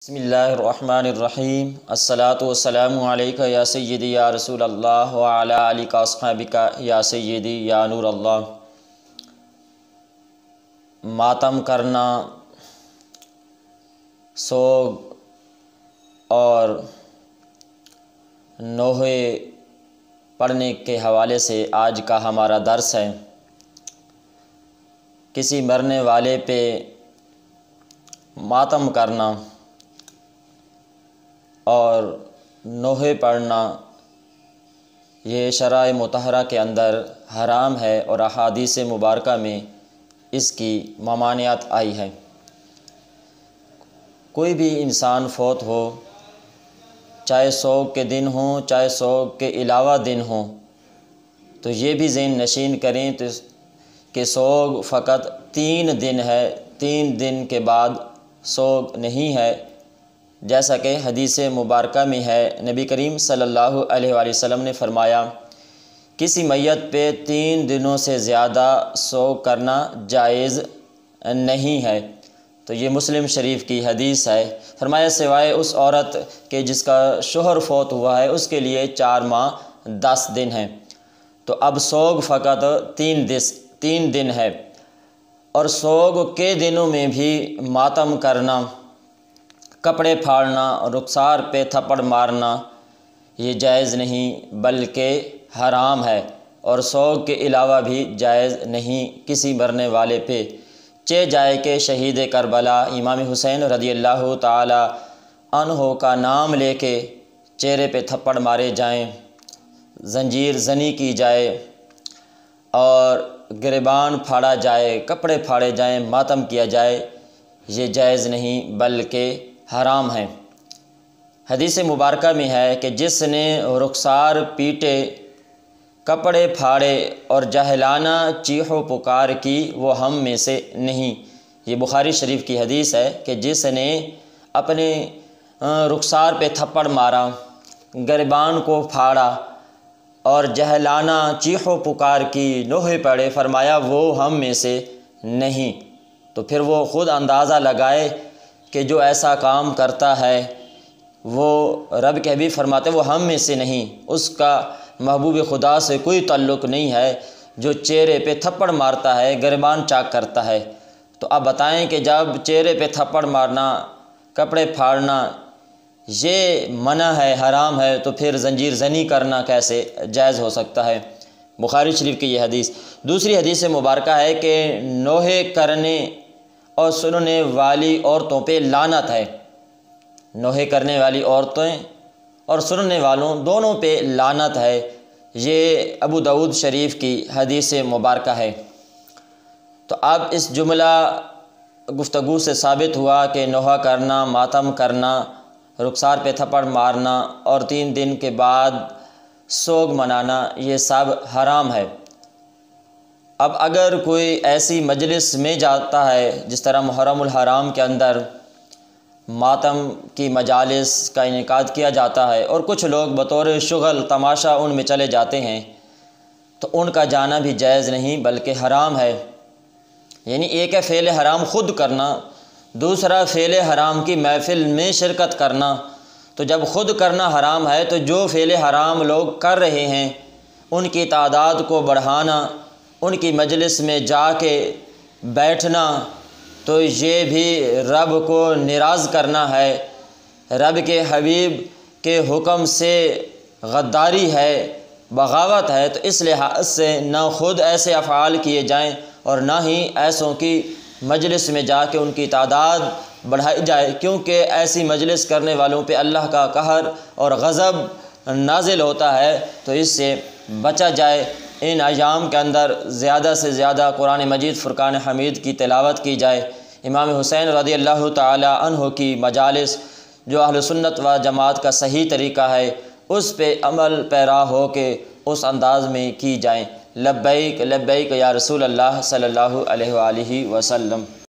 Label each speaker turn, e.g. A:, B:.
A: बिस्मिल्लाहिर्रहमानिर्रहीम अस्सलातु वस्सलामु अलैका या सय्यदी या रसूल अल्लाह व अला आलिका अस्हाबिका या सय्यदी या नूर अल्लाह। मातम करना, सोग और नोहे पढ़ने के हवाले से आज का हमारा दर्स है। किसी मरने वाले पे मातम करना और नोहे पढ़ना ये शराए मुतहरा के अंदर हराम है और अहादीस मुबारका में इसकी ममानियत आई है। कोई भी इंसान फौत हो, चाहे सोग के दिन हो चाहे सोग के अलावा दिन हो, तो ये भी ज़हन नशीन करें तो कि सोग फ़कत 3 दिन है, 3 दिन के बाद सोग नहीं है। जैसा कि हदीस मुबारका में है, नबी करीम सल्लल्लाहु अलैहि वसल्लम ने फ़रमाया किसी मैयत पे 3 दिनों से ज़्यादा सोग करना जायज़ नहीं है। तो ये मुस्लिम शरीफ की हदीस है। फरमाया सिवाय उस औरत के जिसका शोहर फौत हुआ है उसके लिए 4 माह 10 दिन हैं। तो अब सोग फ़कत 3 दिन है और सोग के दिनों में भी मातम करना, कपड़े फाड़ना, रुखसार पे थप्पड़ मारना ये जायज़ नहीं बल्कि हराम है और सोग के अलावा भी जायज़ नहीं। किसी मरने वाले पे चे जाए के शहीद करबला इमाम हुसैन रज़ियल्लाहु ताला अन्हो का नाम लेके चेहरे पे थप्पड़ मारे जाएं, जंजीर ज़नी की जाए और गिरबान फाड़ा जाए, कपड़े फाड़े जाएं, मातम किया जाए, ये जायज़ नहीं बल्कि हराम है। हदीस मुबारका में है कि जिसने रुखसार पीटे, कपड़े फाड़े और जहलाना चीहो पुकार की वो हम में से नहीं। ये बुखारी शरीफ की हदीस है कि जिसने अपने रुखसार पे थप्पड़ मारा, गिरबान को फाड़ा और जहलाना चीहो पुकार की, नोहे पड़े, फरमाया वो हम में से नहीं। तो फिर वो ख़ुद अंदाज़ा लगाए कि जो ऐसा काम करता है वो रब के हबीब फरमाते वो हम में से नहीं, उसका महबूब खुदा से कोई ताल्लुक़ नहीं है। जो चेहरे पे थप्पड़ मारता है, गिरबान चाक करता है। तो अब बताएं कि जब चेहरे पे थप्पड़ मारना, कपड़े फाड़ना ये मना है, हराम है, तो फिर जंजीर ज़नी करना कैसे जायज़ हो सकता है। बुखारी शरीफ की ये हदीस। दूसरी हदीस मुबारका है कि नोहे करने और सुनने वाली औरतों पे लानत है। नोहे करने वाली औरतें और सुनने वालों दोनों पे लानत है। ये अबू दाऊद शरीफ की हदीस मुबारका है। तो अब इस जुमला गुफ्तगू से साबित हुआ कि नोहा करना, मातम करना, रुखसार पे थप्पड़ मारना और 3 दिन के बाद सोग मनाना ये सब हराम है। अब अगर कोई ऐसी मजलिस में जाता है जिस तरह मुहर्रमुल हराम के अंदर मातम की मजालिस का इनेकाद किया जाता है और कुछ लोग बतौर शुगल तमाशा उनमें चले जाते हैं, तो उनका जाना भी जायज़ नहीं बल्कि हराम है। यानी एक है फ़ेल हराम ख़ुद करना, दूसरा फ़ेल हराम की महफ़िल में शिरकत करना। तो जब ख़ुद करना हराम है तो जो फ़ेल हराम लोग कर रहे हैं उनकी तादाद को बढ़ाना, उनकी मजलिस में जाके बैठना, तो ये भी रब को निराज़ करना है, रब के हबीब के हुक्म से गद्दारी है, बगावत है। तो इस लिहाज से ना ख़ुद ऐसे अफ़आल किए जाएं और ना ही ऐसों की मजलिस में जाके उनकी तादाद बढ़ाई जाए, क्योंकि ऐसी मजलिस करने वालों पे अल्लाह का कहर और गज़ब नाजिल होता है। तो इससे बचा जाए। इन अयाम के अंदर ज़्यादा से ज़्यादा कुरान मजीद फ़ुरक़ान हमीद की तिलावत की जाए। इमाम हुसैन रज़ियल्लाहु ताला अन्हो की मजालिस जो अहले सुन्नत व जमात का सही तरीक़ा है उस पे अमल पैरा हो के उस अंदाज़ में की जाएँ। लब्बैक लब्बैक या रसूल अल्लाह सल्लल्लाहु अलैहि वसल्लम।